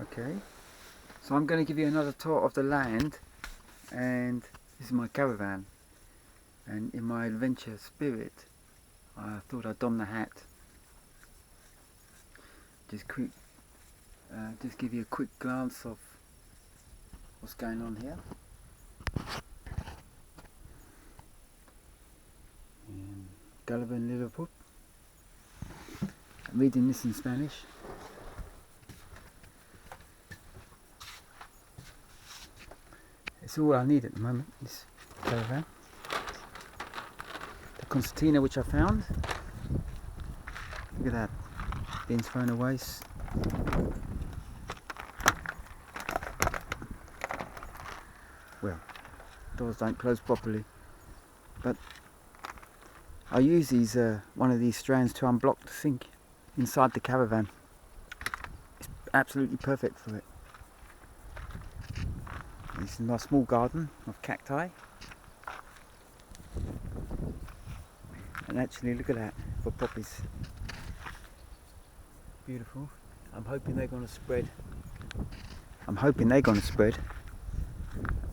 Okay, so I'm going to give you another tour of the land, and this is my caravan, and in my adventure spirit I thought I'd don the hat. Just give you a quick glance of what's going on here. Gulliver in Liverpool. I'm reading this in Spanish. It's all I need at the moment, this caravan. The concertina which I found. Look at that, being thrown away. Well, doors don't close properly, but I use these one of these strands to unblock the sink inside the caravan. It's absolutely perfect for it. This is my small garden of cacti, and actually look at that, for poppies. Beautiful. I'm hoping they're going to spread.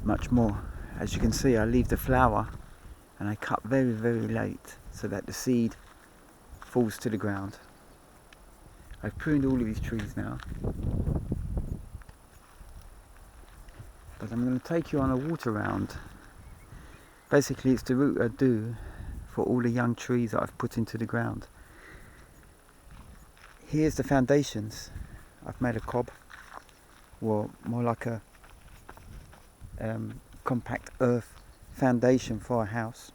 Much more. As you can see, I leave the flower and I cut very, very late so that the seed falls to the ground. I've pruned all of these trees now, but I'm going to take you on a walk around. Basically it's the route I do for all the young trees that I've put into the ground. Here's the foundations. I've made a cob, or more like a compact earth foundation for a house,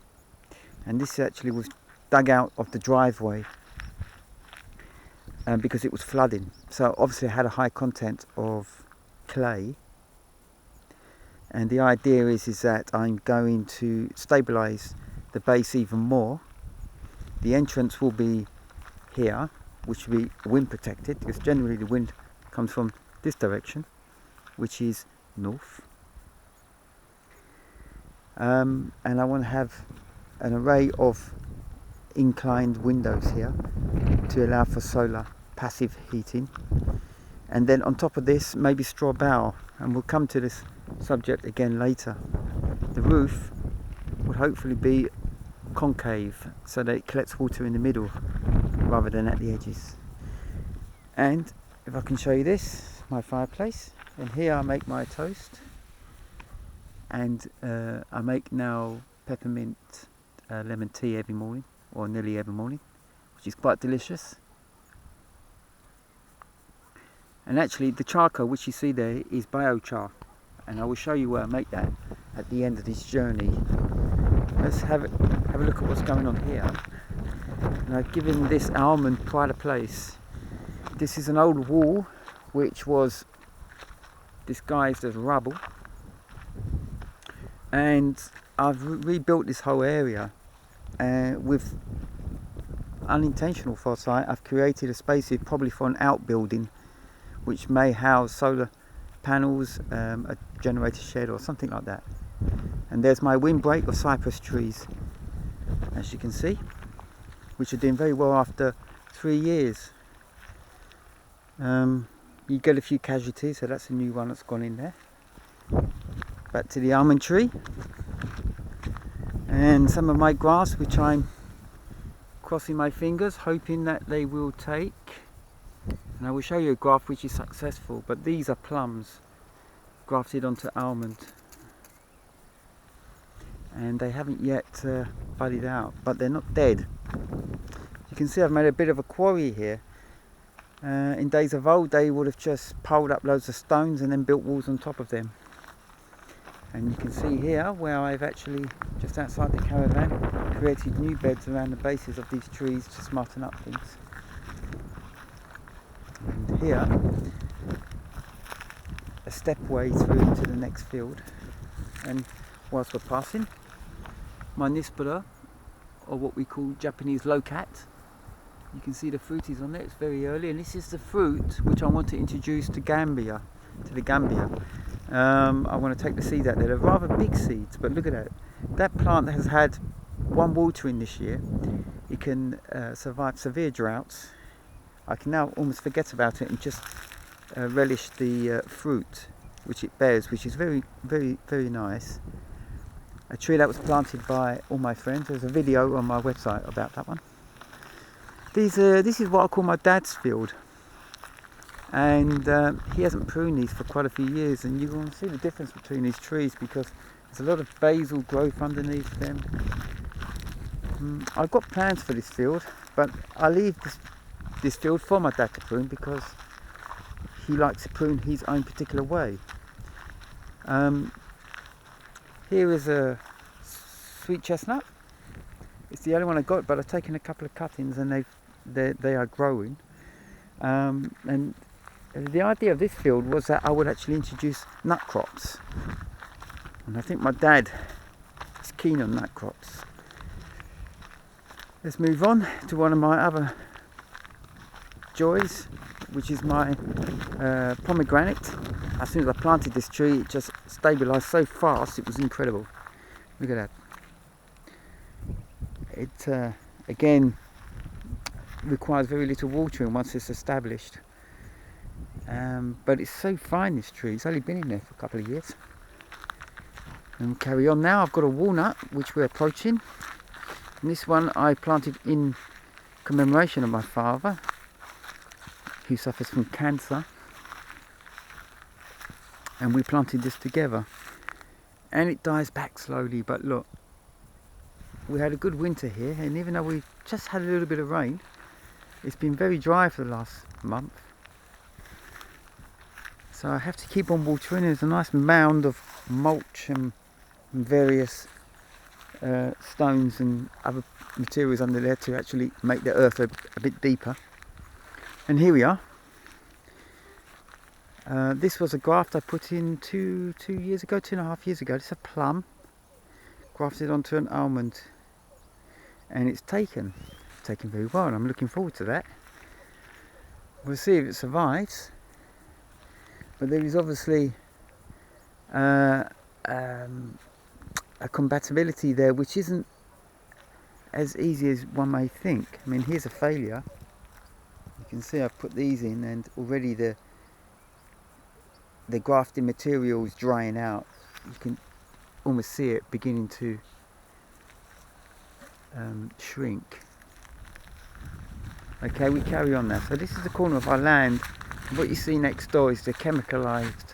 and this actually was dug out of the driveway because it was flooding, so obviously it had a high content of clay, and the idea is that I'm going to stabilize the base even more. The entrance will be here, which will be wind protected, because generally the wind comes from this direction, which is north. And I want to have an array of inclined windows here to allow for solar passive heating, and then on top of this maybe straw bower, and we'll come to this subject again later. The roof would hopefully be concave so that it collects water in the middle rather than at the edges. And if I can show you this, my fireplace, and here I make my toast, and I make now peppermint lemon tea every morning, or nearly every morning, which is quite delicious. And actually the charcoal which you see there is bio-char, and I will show you where I make that at the end of this journey. Let's have a look at what's going on here. And I've given this almond quite a place. This is an old wall which was disguised as rubble, and I've rebuilt this whole area with unintentional foresight. I've created a space here probably for an outbuilding which may house solar panels, a generator shed or something like that. And there's my windbreak of cypress trees, as you can see, which are doing very well after 3 years. You get a few casualties, so that's a new one that's gone in there. Back to the almond tree, and some of my grass which I'm crossing my fingers hoping that they will take, and I will show you a graft which is successful. But these are plums grafted onto almond, and they haven't yet budded out, but they're not dead. You can see I've made a bit of a quarry here. In days of old they would have just piled up loads of stones and then built walls on top of them. And you can see here where I've actually, just outside the caravan, created new beds around the bases of these trees to smarten up things. And here, a stepway through into the next field. And whilst we're passing, my nispera, or what we call Japanese locat, you can see the fruit is on there. It's very early, and this is the fruit which I want to introduce to the Gambia. I want to take the seeds out there. They're rather big seeds, but look at that. That plant has had one watering this year. It can survive severe droughts. I can now almost forget about it and just relish the fruit which it bears, which is very, very, very nice. A tree that was planted by all my friends. There's a video on my website about that one. This is what I call my dad's field, and he hasn't pruned these for quite a few years, and you can see the difference between these trees because there's a lot of basil growth underneath them. I've got plans for this field, but I leave this field for my dad to prune because he likes to prune his own particular way. Here is a sweet chestnut. It's the only one I got, but I've taken a couple of cuttings and they are growing. And the idea of this field was that I would actually introduce nut crops, and I think my dad is keen on nut crops. Let's move on to one of my other joys, which is my pomegranate. As soon as I planted this tree, it just stabilised so fast, it was incredible. Look at that. It again requires very little watering once it's established, but it's so fine, this tree. It's only been in there for a couple of years. And we'll carry on now. I've got a walnut which we're approaching, and this one I planted in commemoration of my father, who suffers from cancer, and we planted this together, and it dies back slowly. But look, we had a good winter here, and even though we just had a little bit of rain, it's been very dry for the last month, so I have to keep on watering. There's a nice mound of mulch and various stones and other materials under there to actually make the earth a bit deeper. And here we are. This was a graft I put in 2.5 years ago. It's a plum grafted onto an almond, and it's taken very well, and I'm looking forward to that. We'll see if it survives, but there is obviously a compatibility there which isn't as easy as one may think. I mean, here's a failure. You can see I've put these in, and already the grafting material is drying out. You can almost see it beginning to shrink. Okay, we carry on now. So this is the corner of our land. What you see next door is the chemicalised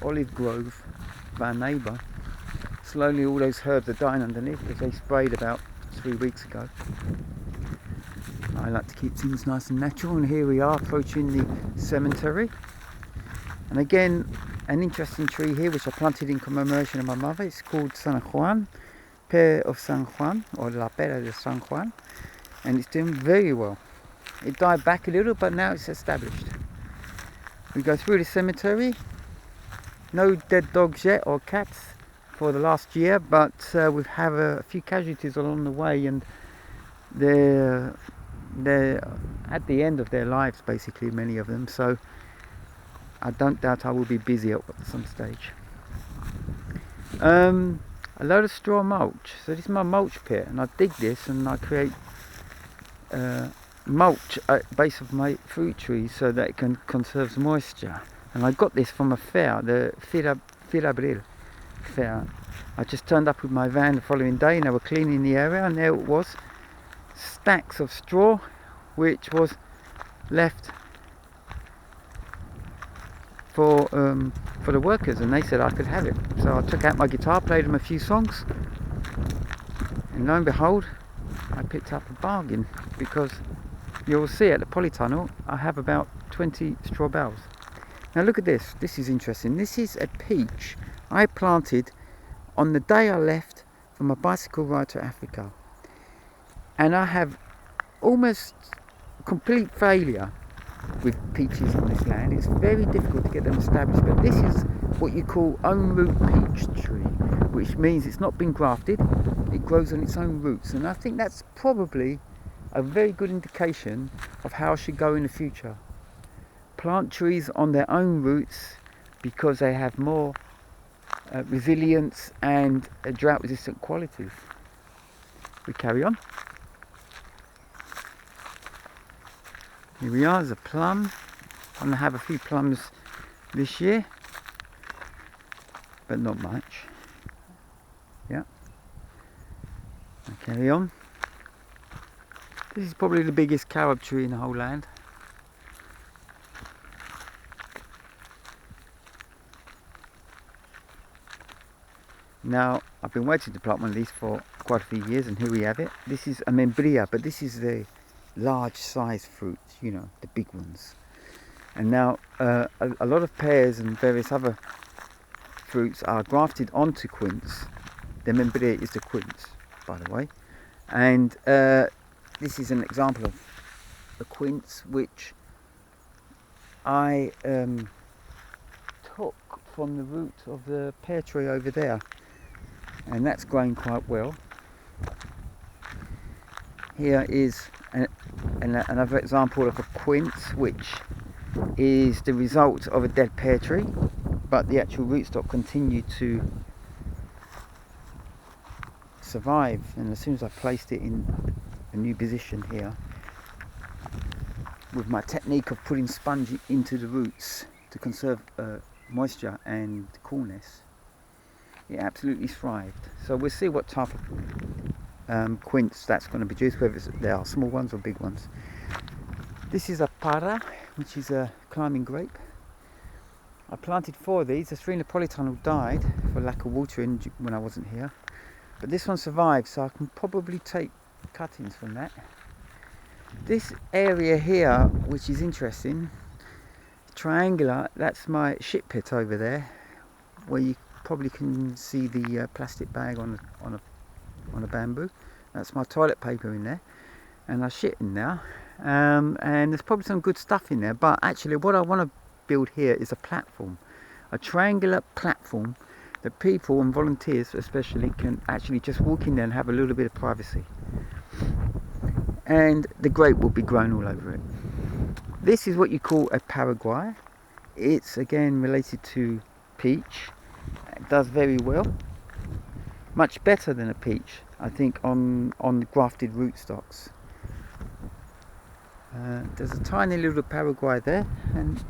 olive grove of our neighbour. Slowly all those herbs are dying underneath because they sprayed about 3 weeks ago. I like to keep things nice and natural, and here we are approaching the cemetery. And again, an interesting tree here which I planted in commemoration of my mother. It's called San Juan, Pear of San Juan, or La Pera de San Juan, and it's doing very well. It died back a little, but now it's established. We go through the cemetery. No dead dogs yet, or cats, for the last year, but we have a few casualties along the way, and they're at the end of their lives, basically, many of them, so I don't doubt I will be busy at some stage. A load of straw mulch. So this is my mulch pit, and I dig this and I create mulch at the base of my fruit trees so that it can conserve moisture. And I got this from a fair, the Firabril fair. I just turned up with my van the following day, and they were cleaning the area, and there it was, stacks of straw which was left for the workers, and they said I could have it. So I took out my guitar, played them a few songs, and lo and behold, I picked up a bargain, because you'll see at the polytunnel I have about 20 straw bales. Now look at this. This is interesting. This is a peach I planted on the day I left for my bicycle ride to Africa, and I have almost complete failure with peaches on this land. It's very difficult to get them established, but this is what you call own root peach tree, which means it's not been grafted, it grows on its own roots, and I think that's probably a very good indication of how I should go in the future. Plant trees on their own roots because they have more resilience and drought resistant qualities. We carry on. Here we are, there's a plum. I'm going to have a few plums this year, but not much. Yeah. I'll carry on. This is probably the biggest carob tree in the whole land. Now, I've been waiting to plant one of these for quite a few years, and here we have it. This is a membria, but this is the large size fruit, you know, the big ones. And now a lot of pears and various other fruits are grafted onto quince. The membria is the quince, by the way. And this is an example of a quince which I took from the root of the pear tree over there. And that's growing quite well. Here is another example of a quince, which is the result of a dead pear tree, but the actual rootstock continued to survive. And as soon as I placed it in a new position here, with my technique of putting sponge into the roots to conserve moisture and coolness, it absolutely thrived. So we'll see what type of quince that's going to produce, whether they are small ones or big ones. This is a para, which is a climbing grape. I planted 4 of these. The 3 in the polytunnel died for lack of watering when I wasn't here, but this one survived, so I can probably take cuttings from that. This area here, which is interesting, triangular, that's my shit pit over there, where you probably can see the plastic bag on a bamboo. That's my toilet paper in there, and I shit in there, and there's probably some good stuff in there. But actually what I want to build here is a platform, a triangular platform that people and volunteers especially can actually just walk in there and have a little bit of privacy, and the grape will be grown all over it. This is what you call a Paraguay. It's again related to peach. It does very well, much better than a peach, I think, on the grafted rootstocks. There's a tiny little Paraguay there, and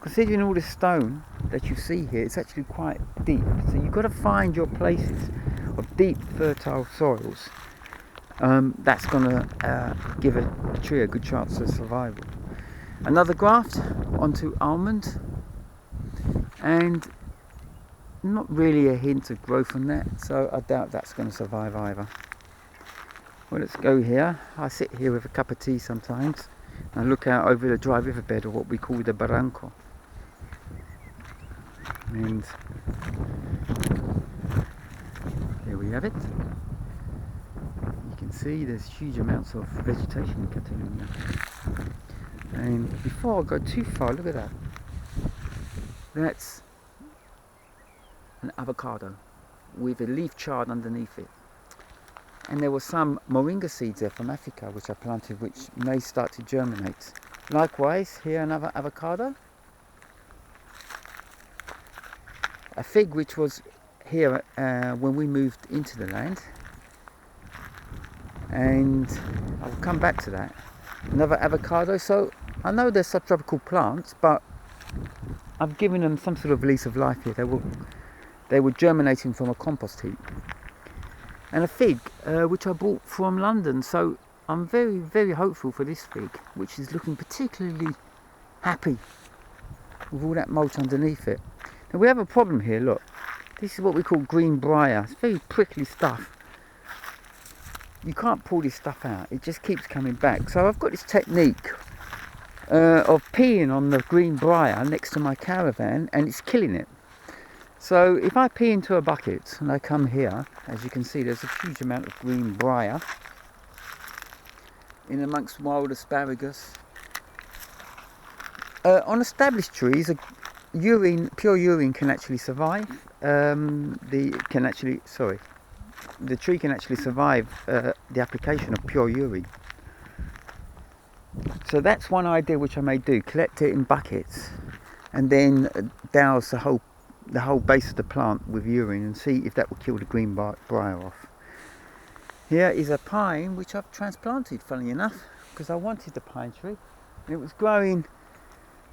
considering all the stone that you see here, it's actually quite deep. So you've got to find your places of deep, fertile soils. That's going to give a tree a good chance of survival. Another graft onto almond, and not really a hint of growth on that, so I doubt that's going to survive either. Well, let's go here. I sit here with a cup of tea sometimes, and I look out over the dry riverbed, or what we call the barranco. And here we have it. You can see there's huge amounts of vegetation in Catalonia. And before I go too far, look at that. That's an avocado with a leaf chard underneath it. And there were some moringa seeds there from Africa which I planted, which may start to germinate. Likewise, here another avocado. A fig which was here when we moved into the land. And I'll come back to that. Another avocado. So I know they're subtropical plants, but I've given them some sort of lease of life here. They were germinating from a compost heap. And a fig, which I bought from London. So I'm very, very hopeful for this fig, which is looking particularly happy with all that mulch underneath it. Now we have a problem here, look. This is what we call green briar. It's very prickly stuff. You can't pull this stuff out. It just keeps coming back. So I've got this technique of peeing on the green briar next to my caravan, and it's killing it. So if I pee into a bucket and I come here, as you can see, there's a huge amount of green briar in amongst wild asparagus. On established trees, pure urine can actually survive. The tree can actually survive the application of pure urine. So that's one idea which I may do: collect it in buckets and then douse the whole base of the plant with urine and see if that will kill the green briar off. Here is a pine which I've transplanted, funnily enough, because I wanted the pine tree. It was growing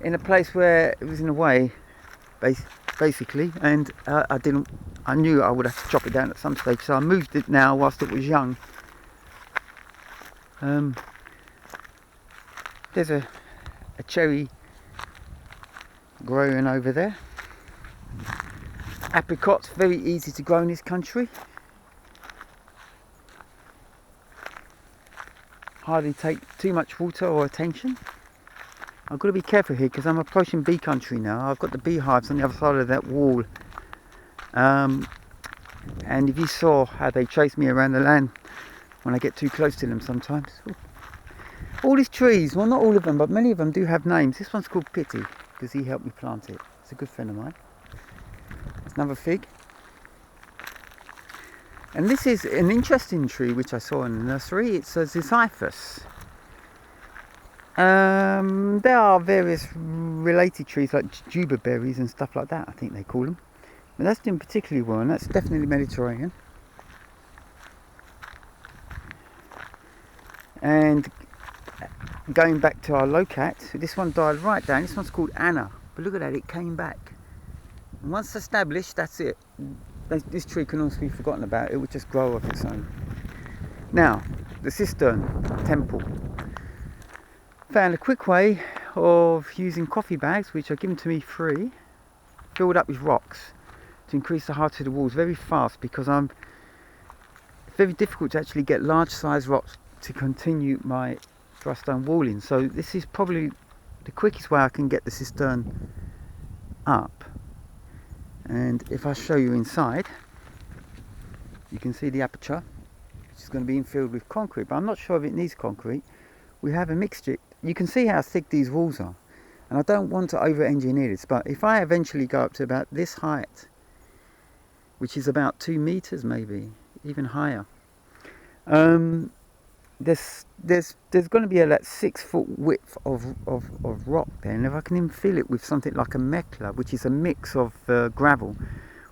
in a place where it was in a way, basically, and I knew I would have to chop it down at some stage, so I moved it now whilst it was young. There's a cherry growing over there. Apricots, very easy to grow in this country. Hardly take too much water or attention. I've got to be careful here because I'm approaching bee country now. I've got the beehives on the other side of that wall. And if you saw how they chase me around the land when I get too close to them sometimes. All these trees, well not all of them, but many of them do have names. This one's called Pity because he helped me plant it. It's a good friend of mine. It's another fig. And this is an interesting tree which I saw in the nursery. It's a Ziziphus. There are various related trees like juba berries and stuff like that, I think they call them. But that's doing particularly well, and that's definitely Mediterranean. And going back to our locat, this one died right down. This one's called Anna. But look at that, it came back. And once established, that's it. This tree can also be forgotten about. It would just grow of its own. Now, the cistern temple. Found a quick way of using coffee bags, which are given to me free, filled up with rocks to increase the height of the walls very fast, because it's very difficult to actually get large size rocks to continue my dry stone walling. So this is probably the quickest way I can get the cistern up. And if I show you inside, you can see the aperture, which is going to be infilled with concrete, but I'm not sure if it needs concrete. We have a mixture. You can see how thick these walls are, and I don't want to over engineer this, but if I eventually go up to about this height, which is about 2 meters maybe, even higher, there's going to be a 6 foot width of rock there, and if I can infill it with something like a mekla, which is a mix of gravel,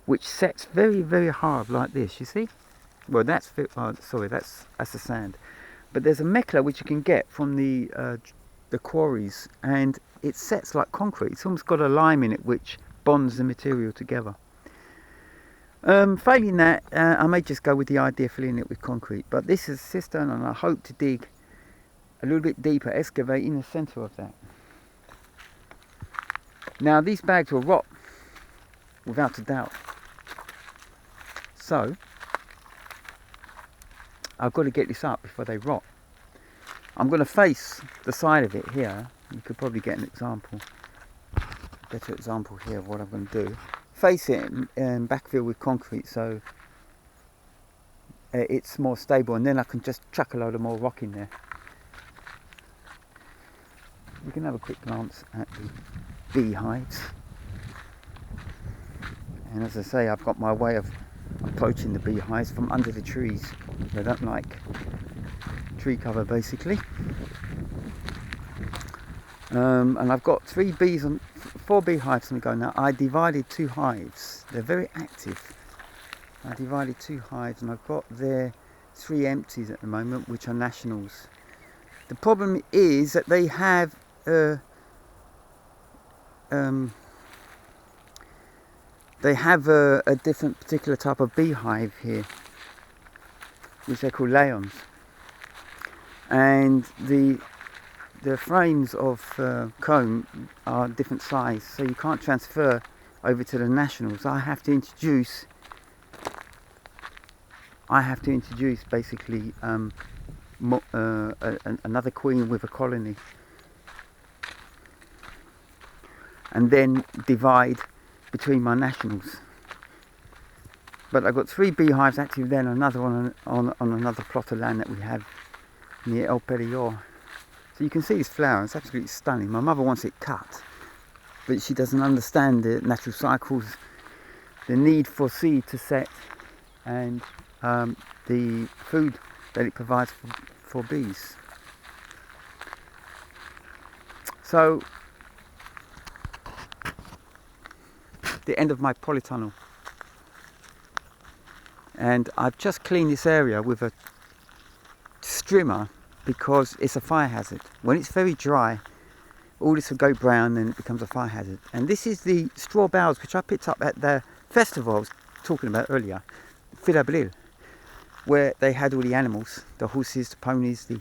which sets very, very hard like this, you see? Well, that's the sand. But there's a mekla which you can get from the quarries, and it sets like concrete. It's almost got a lime in it which bonds the material together. Failing that, I may just go with the idea of filling it with concrete. But this is a cistern, and I hope to dig a little bit deeper, excavate in the centre of that. Now these bags will rot, without a doubt. So I've got to get this up before they rot. I'm going to face the side of it here. You could probably get an example, better example here of what I'm going to do. Face it and backfill with concrete so it's more stable, and then I can just chuck a load of more rock in there. You can have a quick glance at the beehives, and as I say, I've got my way of approaching the beehives from under the trees. They don't like tree cover basically. And I've got 4 beehives on the go now. I divided 2 hives. They're very active. I divided 2 hives, and I've got there 3 empties at the moment, which are nationals. The problem is that they have a different particular type of beehive here, which they call layons, and the frames of comb are different size, so you can't transfer over to the nationals. I have to introduce basically another queen with a colony, and then divide between my nationals. But I've got 3 beehives active then, another one on another plot of land that we have near El Perillor. So you can see this flower, it's absolutely stunning. My mother wants it cut, but she doesn't understand the natural cycles, the need for seed to set, and the food that it provides for bees. So, the end of my polytunnel. And I've just cleaned this area with a strimmer, because it's a fire hazard. When it's very dry, all this will go brown and it becomes a fire hazard. And this is the straw bales which I picked up at the festival I was talking about earlier, Philabril, where they had all the animals, the horses, the ponies, the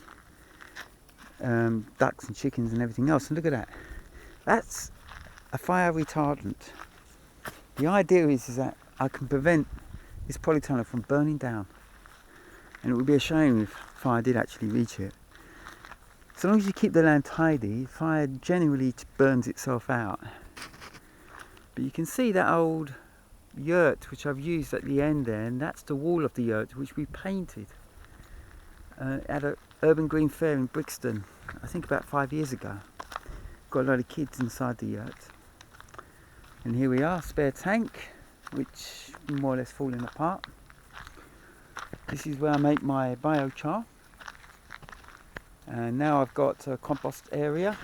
ducks and chickens and everything else. And look at that. That's a fire retardant. The idea is that I can prevent this polytunnel from burning down. And it would be a shame if fire did actually reach it. So long as you keep the land tidy, fire generally burns itself out. But you can see that old yurt which I've used at the end there, and that's the wall of the yurt which we painted at an urban green fair in Brixton, I think about 5 years ago. Got a lot of kids inside the yurt. And here we are, spare tank, which more or less falling apart. This is where I make my biochar. And now I've got a compost area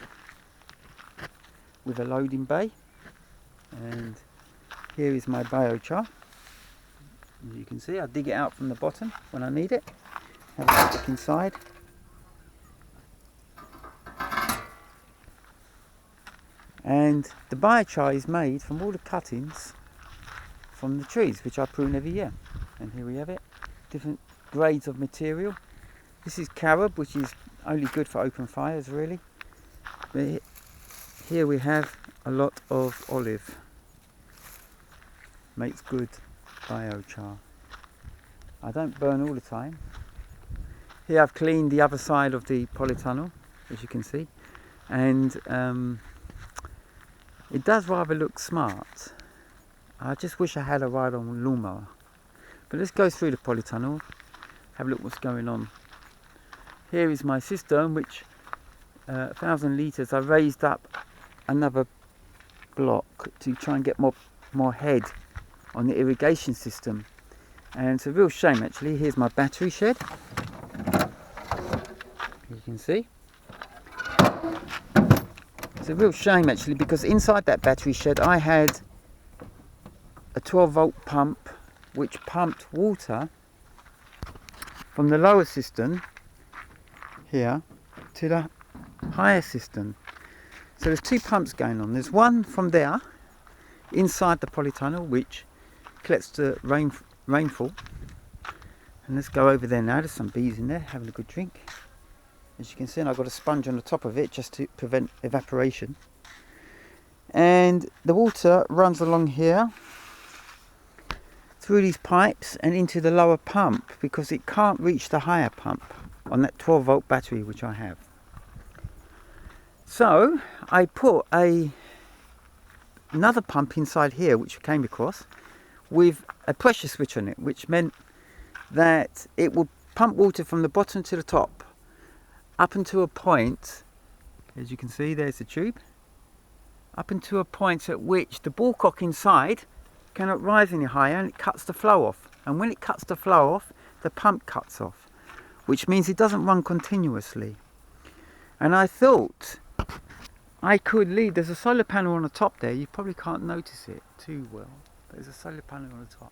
with a loading bay. And here is my biochar. As you can see, I dig it out from the bottom when I need it. Have a look inside. And the biochar is made from all the cuttings from the trees, which I prune every year. And here we have it, different grades of material. This is carob, which is only good for open fires, really. But here we have a lot of olive. Makes good biochar. I don't burn all the time. Here I've cleaned the other side of the polytunnel, as you can see, and it does rather look smart. I just wish I had a ride-on lawnmower. But let's go through the polytunnel, have a look what's going on. Here is my cistern, which 1,000 litres. I raised up another block to try and get more head on the irrigation system. And it's a real shame actually. Here's my battery shed. You can see. It's a real shame actually, because inside that battery shed I had a 12-volt pump which pumped water from the lower cistern here to the higher cistern. So there's two pumps going on. There's one from there inside the polytunnel which collects the rainfall. And let's go over there now. There's some bees in there having a good drink. As you can see, and I've got a sponge on the top of it just to prevent evaporation. And the water runs along here through these pipes and into the lower pump because it can't reach the higher pump on that 12-volt battery which I have. So I put another pump inside here which came across with a pressure switch on it, which meant that it would pump water from the bottom to the top up until a point, as you can see there's the tube, up until a point at which the ballcock inside cannot rise any higher and it cuts the flow off. And when it cuts the flow off, the pump cuts off, which means it doesn't run continuously. And I thought I could leave, there's a solar panel on the top there, you probably can't notice it too well, but there's a solar panel on the top.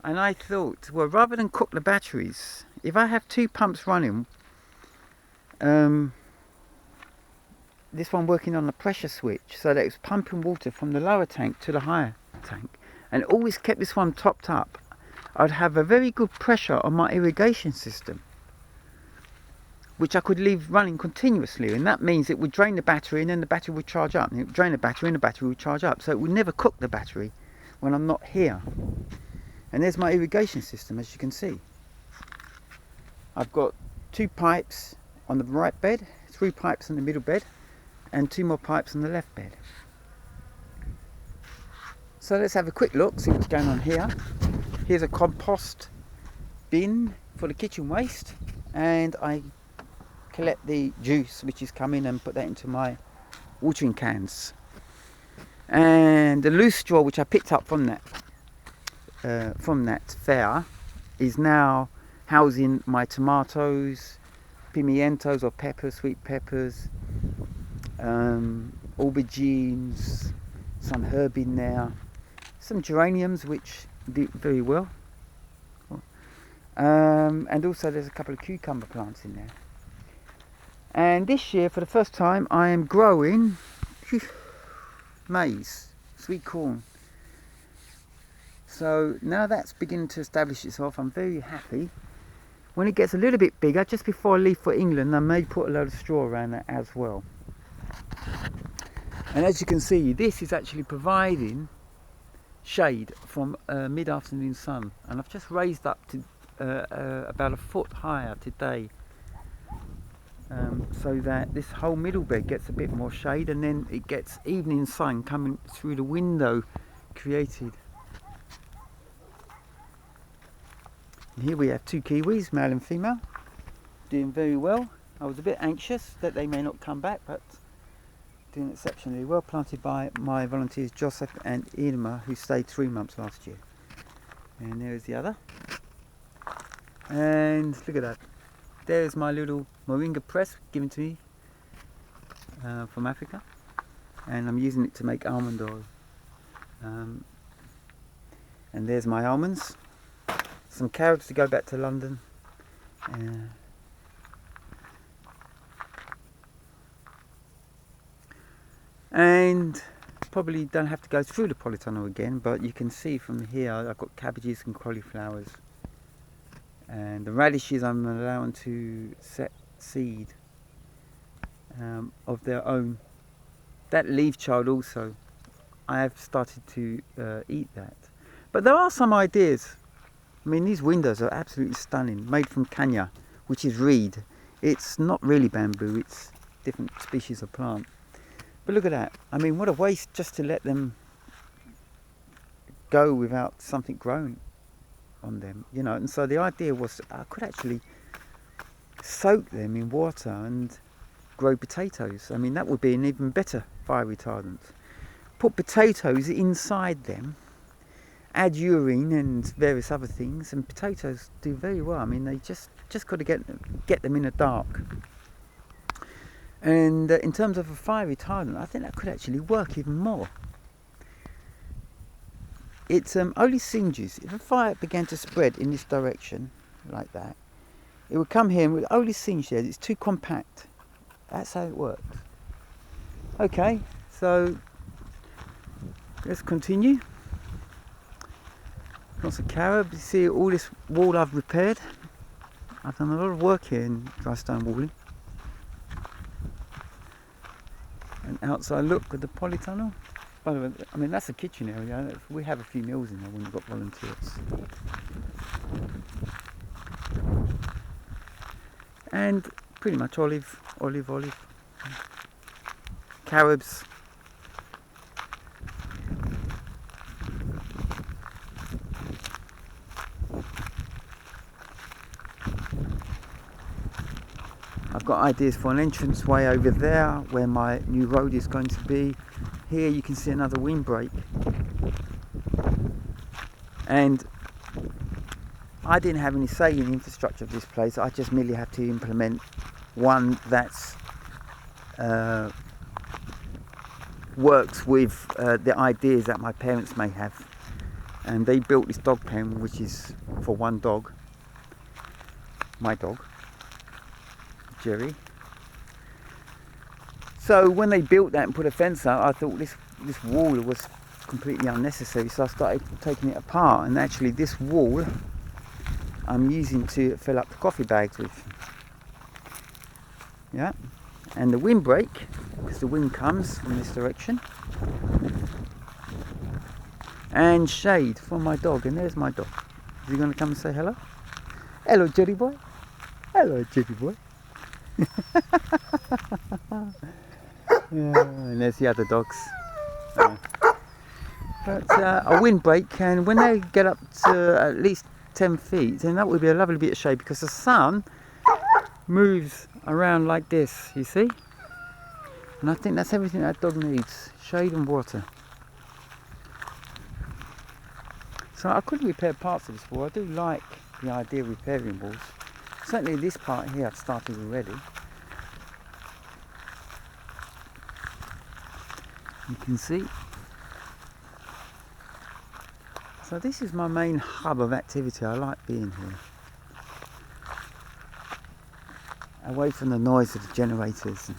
And I thought, well, rather than cook the batteries, if I have two pumps running, this one working on the pressure switch so that it's pumping water from the lower tank to the higher tank, and always kept this one topped up, I'd have a very good pressure on my irrigation system, which I could leave running continuously. And that means it would drain the battery and then the battery would charge up, and it would drain the battery and the battery would charge up, so it would never cook the battery when I'm not here. And there's my irrigation system, as you can see. I've got two pipes on the right bed, three pipes in the middle bed, and two more pipes on the left bed. So let's have a quick look, see what's going on here. Here's a compost bin for the kitchen waste, and I collect the juice which is coming and put that into my watering cans. And the loose straw which I picked up from that fair is now housing my tomatoes, pimientos or peppers, sweet peppers, aubergines, some herb in there, some geraniums which do very well, and also there's a couple of cucumber plants in there. And this year, for the first time, I am growing maize, sweet corn. So now that's beginning to establish itself, I'm very happy. When it gets a little bit bigger, just before I leave for England, I may put a load of straw around that as well. And as you can see, this is actually providing shade from mid-afternoon sun. And I've just raised up to about a foot higher today. So that this whole middle bed gets a bit more shade, and then it gets evening sun coming through the window created. And here we have two kiwis, male and female, doing very well. I was a bit anxious that they may not come back, but doing exceptionally well, planted by my volunteers Joseph and Irma, who stayed 3 months last year. And there's the other. And look at that. There's my little moringa press given to me from Africa, and I'm using it to make almond oil. And there's my almonds, some carobs to go back to London. And probably don't have to go through the polytunnel again, but you can see from here I've got cabbages and cauliflowers. And the radishes I'm allowing to set seed of their own. That leaf child also, I have started to eat that. But there are some ideas. I mean, these windows are absolutely stunning, made from kanya, which is reed. It's not really bamboo, it's different species of plant. But look at that. I mean, what a waste just to let them go without something growing on them, you know. And so the idea was I could actually soak them in water and grow potatoes. I mean, that would be an even better fire retardant. Put potatoes inside them, add urine and various other things, and potatoes do very well. I mean, they just got to get them in the dark. And in terms of a fire retardant, I think that could actually work even more. It only singes. If a fire began to spread in this direction, like that, it would come here and would only singe there. It's too compact. That's how it works. Okay, so let's continue. Lots of carob. You see all this wall I've repaired. I've done a lot of work here in dry stone walling. An outside look at the polytunnel. By the way, I mean, that's a kitchen area. We have a few meals in there when we've got volunteers. And pretty much olive. Carobs. I've got ideas for an entrance way over there where my new road is going to be. Here you can see another windbreak. And I didn't have any say in the infrastructure of this place. I just merely had to implement one that's works with the ideas that my parents may have. And they built this dog pen, which is for one dog, my dog, Jerry. So when they built that and put a fence up, I thought this wall was completely unnecessary, so I started taking it apart, and actually this wall I'm using to fill up the coffee bags with. Yeah, and the windbreak, because the wind comes from this direction, and shade for my dog. And there's my dog. Is he going to come and say hello? Hello, Jerry boy. Hello, Jerry boy. Yeah, and there's the other dogs. Yeah. But a windbreak, and when they get up to at least 10 feet, then that would be a lovely bit of shade, because the sun moves around like this, you see? And I think that's everything that dog needs, shade and water. So I could repair parts of this wall. I do like the idea of repairing walls. Certainly this part here I've started already. You can see. So this is my main hub of activity. I like being here. away from the noise of the generators and